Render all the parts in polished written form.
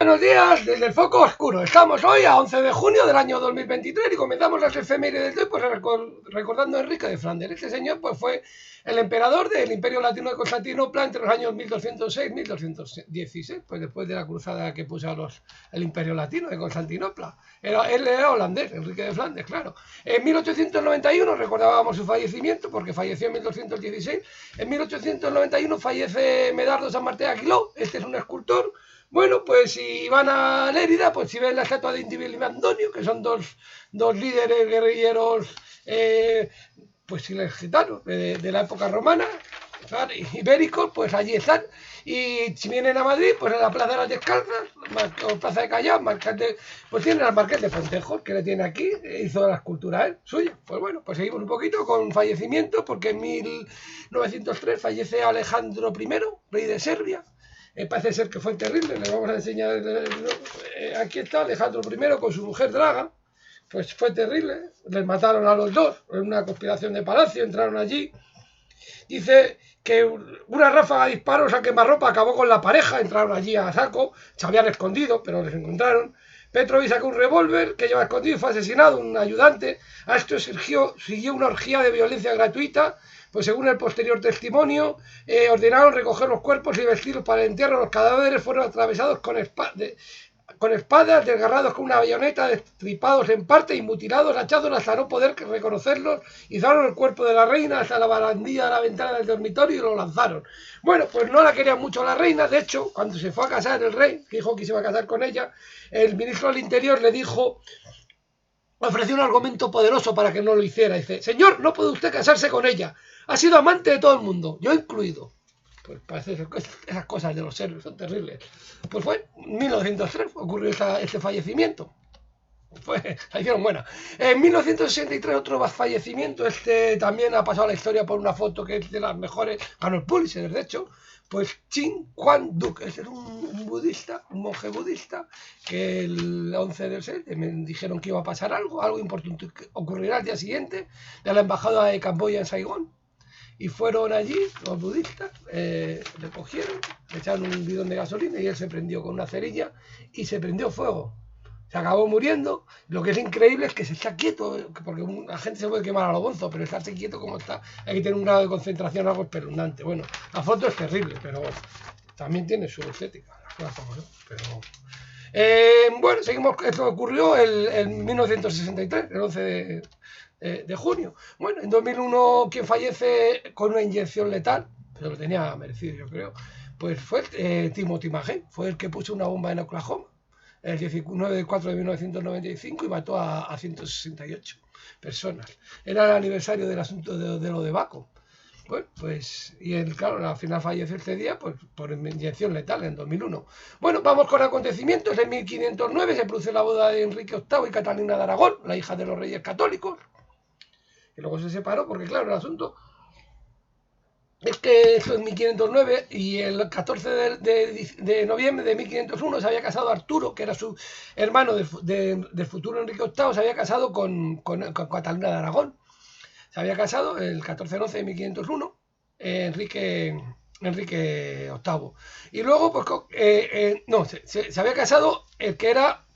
Buenos días desde el foco oscuro. Estamos hoy a 11 de junio del año 2023 y comenzamos las efemérides de hoy pues, recordando a Enrique de Flandes. Este señor pues, fue el emperador del Imperio Latino de Constantinopla entre los años 1206 y 1216, pues después de la cruzada que puso el Imperio Latino de Constantinopla. Él era holandés, Enrique de Flandes, claro. En 1891 recordábamos su fallecimiento porque falleció en 1216. En 1891 fallece Medardo San Martín Aguiló. Este es un escultor. Bueno, pues si van a Lérida, pues si ven la estatua de Indíbil y Mardonio, que son dos líderes guerrilleros, pues gitanos de la época romana, claro, ibéricos, pues allí están. Y si vienen a Madrid, pues en la Plaza de las Descalzas, o Plaza de Callao, pues tienen al Marqués de Fontejos, que le tiene aquí, hizo la escultura él, suya. Pues bueno, pues seguimos un poquito con fallecimientos, porque en 1903 fallece Alejandro I, rey de Serbia. Parece ser que fue terrible, le vamos a enseñar. Aquí está Alejandro I con su mujer Draga, pues fue terrible, les mataron a los dos en una conspiración de palacio, entraron allí. Dice que una ráfaga de disparos a quemarropa acabó con la pareja, entraron allí a saco, se habían escondido, pero les encontraron. Petrovic sacó un revólver que lleva escondido y fue asesinado, un ayudante. A esto siguió una orgía de violencia gratuita. Pues según el posterior testimonio, ordenaron recoger los cuerpos y vestirlos para el entierro. Los cadáveres fueron atravesados con espadas, desgarrados con una bayoneta, destripados en parte y mutilados, hachados hasta no poder reconocerlos. Izaron el cuerpo de la reina hasta la barandilla de la ventana del dormitorio y lo lanzaron. Bueno, pues no la quería mucho la reina. De hecho, cuando se fue a casar el rey, que dijo que se iba a casar con ella, el ministro del Interior le dijo... ofreció un argumento poderoso para que no lo hiciera. Dice: señor, no puede usted casarse con ella. Ha sido amante de todo el mundo, yo incluido. Pues parece que esas cosas de los serbios son terribles. Pues fue en 1903 ocurrió este fallecimiento. La hicieron buena. En 1963 otro fallecimiento, también ha pasado a la historia por una foto que es de las mejores, ganó el Pulitzer, de hecho. Pues Chin Quang Duc, ese era un budista, un monje budista, que el 11 del 6 me dijeron que iba a pasar algo importante que ocurrirá al día siguiente, de la embajada de Camboya en Saigón. Y fueron allí los budistas, le cogieron, le echaron un bidón de gasolina y él se prendió con una cerilla y se prendió fuego. Se acabó muriendo. Lo que es increíble es que se está quieto, porque la gente se puede quemar a lo bonzo, pero estarse quieto como está, hay que tener un grado de concentración algo espeluznante. Bueno, la foto es terrible, pero también tiene su estética, las cosas como son, pero... bueno, seguimos. Esto ocurrió en 1963, el 11 de junio. Bueno, en 2001 quien fallece con una inyección letal, pero lo tenía merecido yo creo, pues fue Timothy McVeigh, fue el que puso una bomba en Oklahoma el 19 de 4 de 1995 y mató a 168 personas. Era el aniversario del asunto de lo de Baco. Bueno, pues, y él, claro, al final falleció este día pues, por inyección letal en 2001. Bueno, vamos con acontecimientos. En 1509 se produce la boda de Enrique VIII y Catalina de Aragón, la hija de los reyes católicos, que luego se separó porque, claro, el asunto es que esto es 1509 y el 14 de noviembre de 1501 se había casado Arturo, que era su hermano del futuro Enrique VIII, se había casado con Catalina de Aragón. Se había casado el 14 de 11 de 1501 Enrique VIII. Y luego, pues, se había casado el que era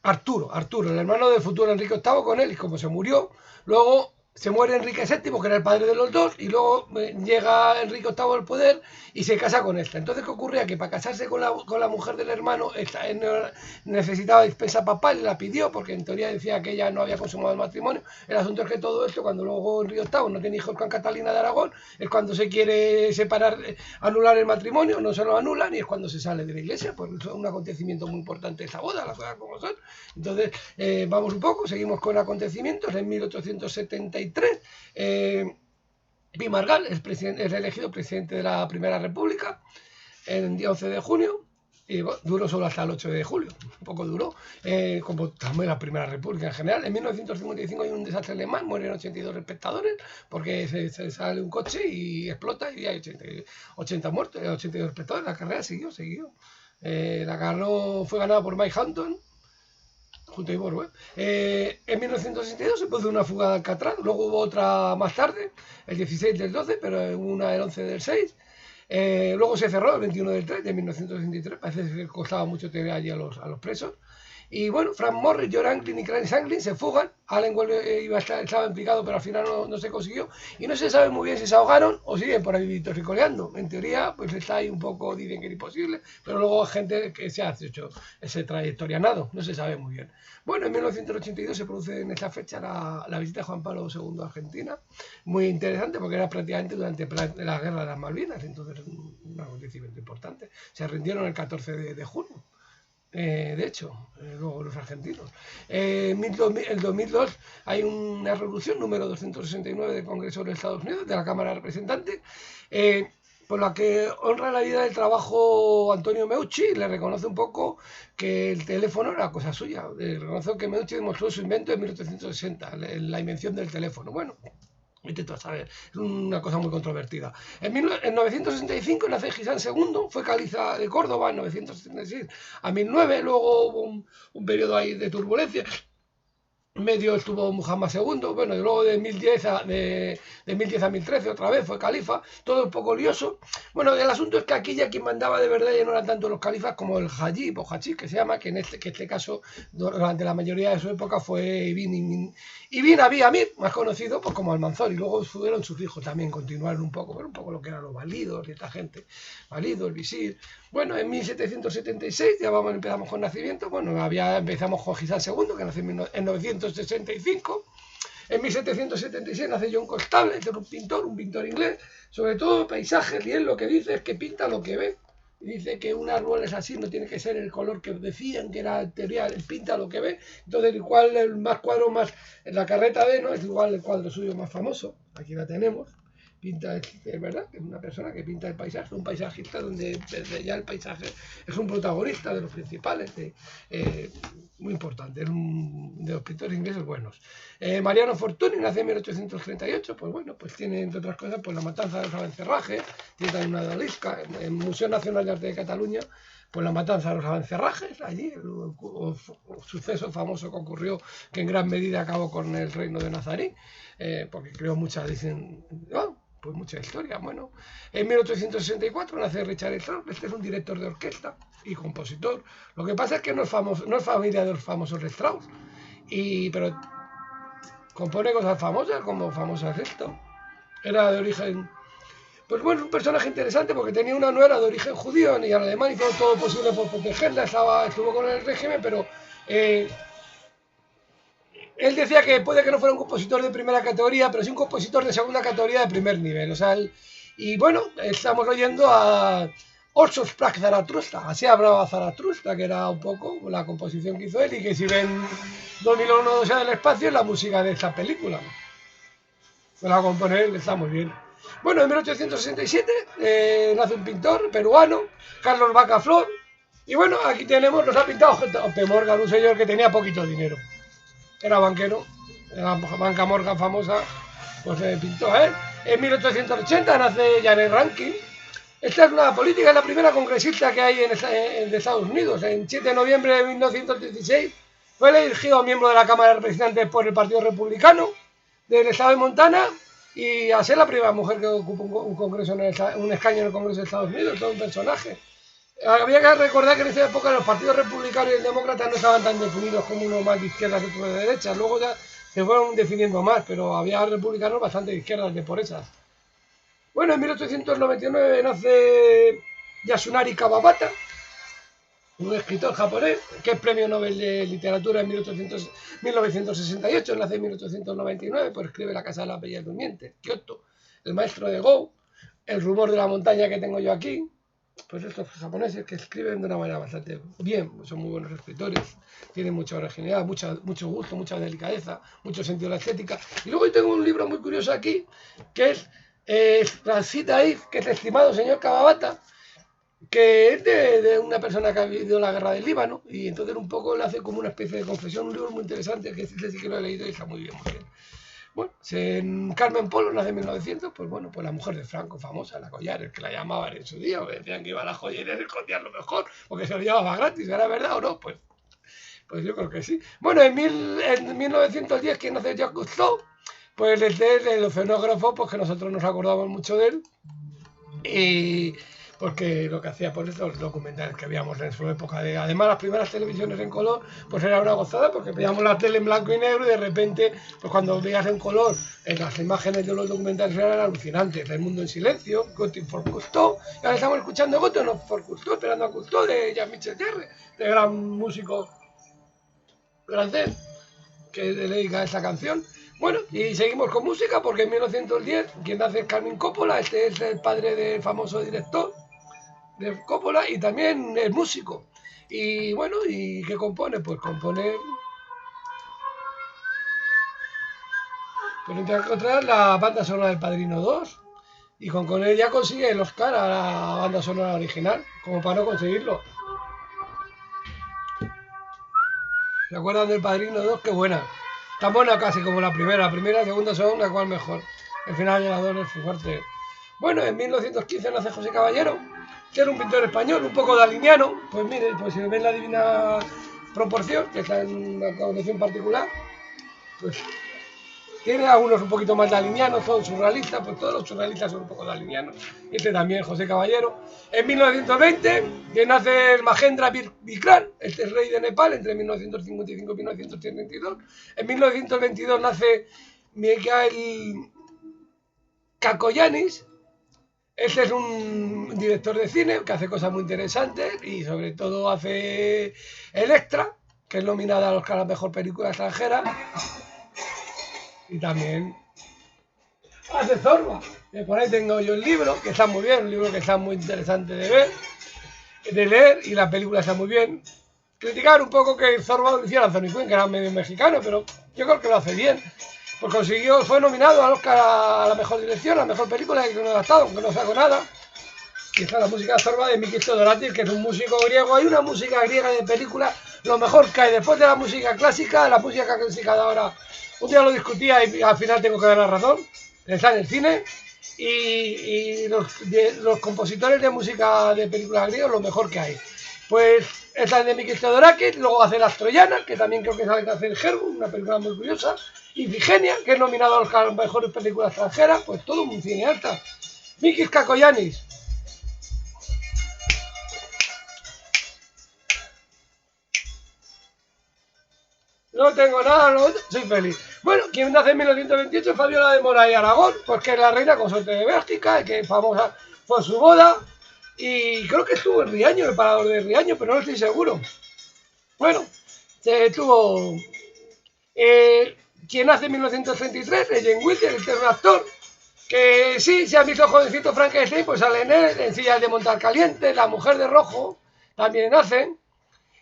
Arturo, el hermano del futuro Enrique VIII con él, y como se murió, luego se muere Enrique VII, que era el padre de los dos, y luego llega Enrique VIII al poder y se casa con esta. Entonces, ¿qué ocurría? Que para casarse con la mujer del hermano necesitaba dispensa papal y la pidió, porque en teoría decía que ella no había consumado el matrimonio. El asunto es que todo esto, cuando luego Enrique VIII no tiene hijos con Catalina de Aragón, es cuando se quiere separar, anular el matrimonio, no se lo anulan y es cuando se sale de la iglesia. Pues es un acontecimiento muy importante esa boda, las cosas como son. Entonces, vamos un poco, seguimos con acontecimientos. En 1873 Pi Margall es elegido presidente de la Primera República el día 11 de junio y bueno, duró solo hasta el 8 de julio, un poco duró, como también la Primera República en general. En 1955 hay un desastre alemán, mueren 82 espectadores porque se sale un coche y explota y hay 80 muertos, 82 espectadores. La carrera siguió. Fue ganada por Mike Hampton junto a Ivor. En 1962 se produjo una fuga de Alcatraz, luego hubo otra más tarde, el 16 del 12, pero una el 11 del 6. Luego se cerró el 21 del 3 de 1963, parece que costaba mucho tener allí a los presos. Y bueno, Frank Morris, George Anglin y Clarence Anglin se fugan. Allen estaba implicado, pero al final no se consiguió. Y no se sabe muy bien si se ahogaron o siguen por ahí torricoleando. En teoría, pues está ahí un poco, dicen que era imposible, pero luego hay gente que se ha hecho ese trayectorianado. No se sabe muy bien. Bueno, en 1982 se produce en esta fecha la visita de Juan Pablo II a Argentina. Muy interesante porque era prácticamente durante la guerra de las Malvinas, entonces un acontecimiento importante. Se rindieron el 14 de junio. De hecho, luego los argentinos. En el 2002 hay una resolución número 269 del Congreso de los Estados Unidos, de la Cámara de Representantes, por la que honra la vida del trabajo Antonio Meucci y le reconoce un poco que el teléfono era cosa suya. Le reconoce que Meucci demostró su invento en 1860, la invención del teléfono. Bueno, intento saber, es una cosa muy controvertida. En 965 nace Gisán II, fue califa de Córdoba en 976 a 1009, luego hubo un periodo ahí de turbulencia. Medio estuvo Muhammad II, bueno, y luego de 1010 a 1013 otra vez fue califa, todo un poco lioso. Bueno, el asunto es que aquí ya quien mandaba de verdad ya no eran tanto los califas como el Hajib o Hachí, que se llama, que en este caso durante la mayoría de su época fue Ibn Abi Amir, más conocido pues como Almanzor, y luego fueron sus hijos también, continuaron un poco lo que eran los validos y esta gente, validos, el visir. Bueno, en 1776 ya empezamos con nacimiento, bueno, empezamos con Gisán II, que nació en 965. En 1776 nace John Constable, que era un pintor inglés, sobre todo paisajes, y él lo que dice es que pinta lo que ve. Y dice que un árbol es así, no tiene que ser el color que decían, que era en teoría, él pinta lo que ve. Entonces, igual el más cuadro más, en la carreta de, ¿no? Es igual el cuadro suyo más famoso, aquí la tenemos. Pinta, es verdad, que es una persona que pinta el paisaje, un paisajista donde desde ya el paisaje es un protagonista de los principales, muy importante, es de los pintores ingleses buenos. Mariano Fortuny nace en 1838, pues bueno, pues tiene entre otras cosas pues la matanza de los Abencerrajes, tiene también una odalisca, en el Museo Nacional de Arte de Cataluña, pues la matanza de los Abencerrajes, allí, el suceso famoso que ocurrió, que en gran medida acabó con el reino de Nazarí, porque creo muchas dicen, oh, pues mucha historia. Bueno, en 1864 nace Richard Strauss. Este es un director de orquesta y compositor. Lo que pasa es que no es familia de los famosos Strauss, pero compone cosas famosas, como famosas esto. Era de origen, pues bueno, un personaje interesante porque tenía una nuera de origen judío y en Alemania hizo todo posible por protegerla, estuvo con el régimen, pero él decía que puede que no fuera un compositor de primera categoría, pero sí un compositor de segunda categoría de primer nivel. O sea, y bueno, estamos oyendo a Orson Sprague Zaratustra. Así hablaba Zaratustra, que era un poco la composición que hizo él y que si ven 2001 Odisea del espacio es la música de esta película. Me la compone él, está muy bien. Bueno, en 1867 nace un pintor peruano, Carlos Vaca Flor. Y bueno, aquí tenemos, nos ha pintado J.P. Morgan, un señor que tenía poquito dinero. Era banquero, la banca Morgan famosa, pues se pintó a él. En 1880 nace Janet Rankin. Esta es una política, es la primera congresista que hay de Estados Unidos. En 7 de noviembre de 1916 fue elegido miembro de la Cámara de Representantes por el Partido Republicano del Estado de Montana y a ser la primera mujer que ocupa un escaño en el Congreso de Estados Unidos, todo un personaje. Había que recordar que en esa época los partidos republicanos y el demócrata no estaban tan definidos como uno más de izquierda que otro de derecha. Luego ya se fueron definiendo más, pero había republicanos bastante de izquierdas de por esas. Bueno, en 1899 nace Yasunari Kawabata, un escritor japonés, que es premio Nobel de Literatura en 1968, nace en 1899, pues escribe La Casa de las Bellas Durmientes, Kioto, El Maestro de Go, El Rumor de la Montaña que tengo yo aquí. Pues estos japoneses que escriben de una manera bastante bien, son muy buenos escritores, tienen mucha originalidad, mucho gusto, mucha delicadeza, mucho sentido de la estética. Y luego tengo un libro muy curioso aquí, que es Transita If, que es el estimado señor Kawabata, que es de una persona que ha vivido la guerra del Líbano, y entonces un poco le hace como una especie de confesión, un libro muy interesante, que sí que lo he leído y está muy bien, muy bien. Bueno, Carmen Polo nace en 1900, pues bueno, pues la mujer de Franco, famosa, la Collares, que la llamaban en su día, porque decían que iba a la joyería y escondían lo mejor, porque se lo llevaba gratis, ¿era verdad o no? Pues yo creo que sí. Bueno, en 1910, ¿quién nace Jacques Cousteau? Pues el oceanógrafo, pues que nosotros nos acordamos mucho de él, Y porque lo que hacía por eso los documentales que veíamos en su época, además las primeras televisiones en color, pues era una gozada porque veíamos la tele en blanco y negro y de repente, pues cuando veías en color, las imágenes de los documentales eran alucinantes. El mundo en silencio, Gothic for Cousteau, y ahora estamos escuchando Gothic for Cousteau, esperando a Cousteau de Jean-Michel Jarre, de gran músico francés que le dedica esta canción. Bueno, y seguimos con música porque en 1910 quien hace es Carmine Coppola, este es el padre del famoso director de Coppola y también es músico. Y bueno, ¿y qué compone? Pues compone, pues entre otras, la banda sonora del Padrino 2. Y con él ya consigue el Oscar a la banda sonora original, como para no conseguirlo. ¿Se acuerdan del Padrino 2? Qué buena. Tan buena casi como la primera. La primera, la segunda son la cual mejor. El final de la 2 es fuerte. Bueno, en 1915 nace José Caballero, que era un pintor español, un poco daliniano. Pues mire, pues si ven la Divina Proporción, que está en una colección particular, pues tiene algunos un poquito más dalinianos, son surrealistas, pues todos los surrealistas son un poco dalinianos. Este también, José Caballero. En 1920, que nace el Mahendra Bikran, este es rey de Nepal, entre 1955 y 1932. En 1922 nace Mikhail Kakoyanis. Este es un director de cine que hace cosas muy interesantes y sobre todo hace Electra, que es nominada al Oscar a la mejor película extranjera. Y también hace Zorba. Por ahí tengo yo el libro, que está muy bien, un libro que está muy interesante de ver, de leer, y la película está muy bien. Criticar un poco que Zorba lo hiciera Anthony Quinn, que era medio mexicano, pero yo creo que lo hace bien. Pues consiguió, fue nominado al Oscar a la mejor dirección, a la mejor película, que no ha adaptado, aunque no sacó nada. Y está la música de Zorba de Mikis Theodoratis, que es un músico griego. Hay una música griega de película, lo mejor que hay después de la música clásica de ahora. Un día lo discutía y al final tengo que dar la razón. Está en el cine. Y los compositores de música de películas griegas, lo mejor que hay. Pues esta es de Mikis Theodorakis, luego hace Las Troyanas, que también creo que sale de hacer Herbu, una película muy curiosa. Y Ifigenia, que es nominado a las mejores películas extranjeras, pues todo un cineasta. Mikis Kakoyanis. No tengo nada, no, soy feliz. Bueno, quien nace en 1928 es Fabiola de Mora y Aragón, pues que es la reina consorte de Bélgica, que famosa fue su boda. Y creo que estuvo en Riaño, el parador de Riaño, pero no estoy seguro. Bueno, estuvo... quien nace en 1933 es Jane Wilder, este es un actor que sí, si has visto Jovencito Frankenstein, pues sale en él, en Sillas de Montar Caliente, La Mujer de Rojo, también nace.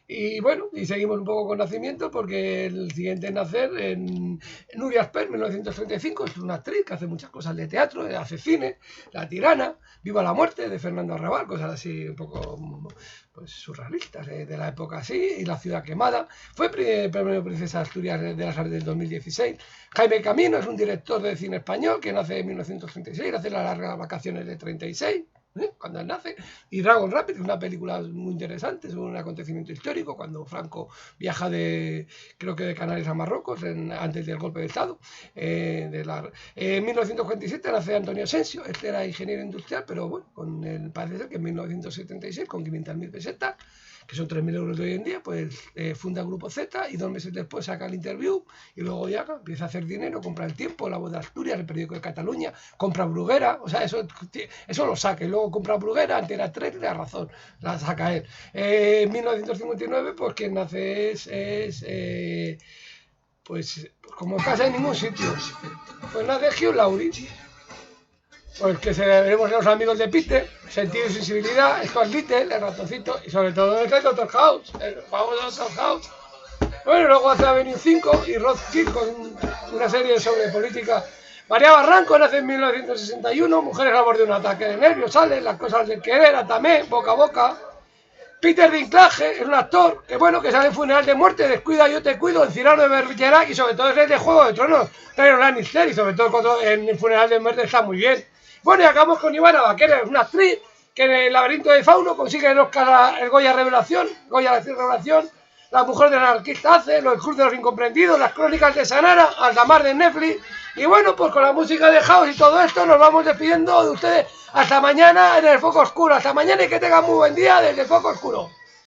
Y bueno, y seguimos un poco con nacimientos porque el siguiente en nacer en Nuria Asper, 1935, es una actriz que hace muchas cosas de teatro, hace cine, La Tirana, Viva la Muerte, de Fernando Arrabal, cosas así un poco pues surrealistas de la época así, y La Ciudad Quemada. Fue premio Princesa de Asturias de las Artes del 2016. Jaime Camino es un director de cine español que nace en 1936, hace las largas vacaciones de 36. Cuando él nace, y Dragon Rapid, una película muy interesante sobre un acontecimiento histórico cuando Franco viaja creo que de Canarias a Marruecos antes del golpe de Estado. En 1947 nace Antonio Asensio, este era ingeniero industrial, pero bueno, parece que en 1976 con 500.000 pesetas, que son 3.000 euros de hoy en día, pues funda Grupo Z y 2 meses después saca el Interview y luego ya empieza a hacer dinero, compra El Tiempo, La Voz de Asturias, El Periódico de Cataluña, compra Bruguera, o sea, eso lo saca y luego compra Bruguera, Antena 3 y La Razón, la saca él. En 1959, pues quien nace pues como pasa en ningún sitio, pues nace Hugh Laurie. Pues que se veremos a los amigos de Peter, Sentido y Sensibilidad, Stuart Little, El Ratoncito y sobre todo el Dr. House, el famoso Dr. House. Bueno, luego hace Avenue 5 y Rothschild con una serie sobre política. María Barranco nace en 1961, Mujeres al borde de un ataque de nervios, sale Las cosas del querer, Atamé, Boca a Boca. Peter Dinklage es un actor que bueno, que sale en Funeral de Muerte, Descuida, Yo te cuido, en Cyrano de Bergerac y sobre todo es el de Juego de Tronos, Tyrion Lannister y sobre todo en el Funeral de Muerte está muy bien. Bueno, y acabamos con Ivana Baquera, una actriz que en El laberinto de Fauno consigue el Oscar, el Goya Revelación, Goya Revelación, La mujer del anarquista hace, Los club de los incomprendidos, Las crónicas de Sanara, Aldamar de Netflix. Y bueno, pues con la música de House y todo esto nos vamos despidiendo de ustedes. Hasta mañana en el Foco Oscuro. Hasta mañana y que tengan muy buen día desde el Foco Oscuro.